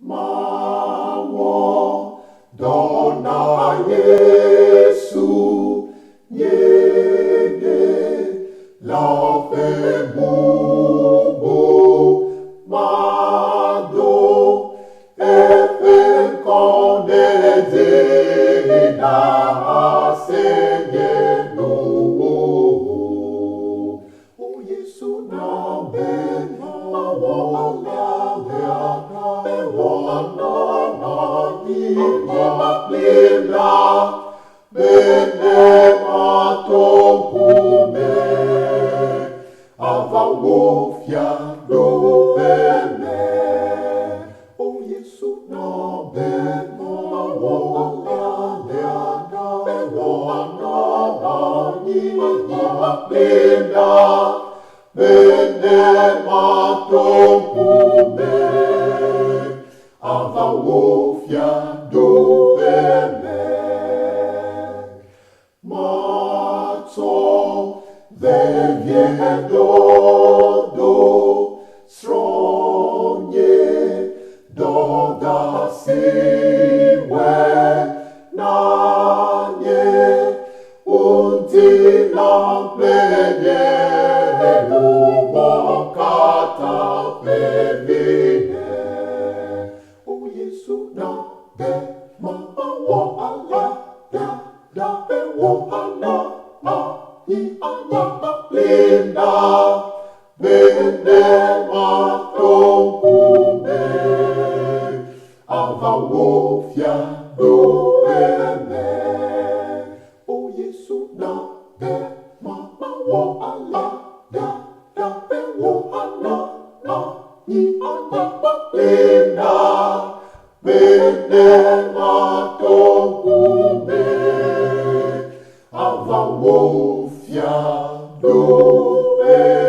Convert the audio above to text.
Mało dona Jesu, niebie, lawe bubu, mado, efe kone zina senye nubu. O Yesu na ben, mawo alea, Linda, bene matokume, ava wofia do bene. O Yesu na beno, Linda, bene matokume, ava wofia do bene. Matzo veviendo do stronie do da siwe nanie unti lampenye lubokata pevine. O Yesu na be mawo ala da be wo ana na I ana linda bene matokume ava wofia do bene. O Yesu na be mawo ala da be wo ana na I ana linda bene matokume ava wofia do bene.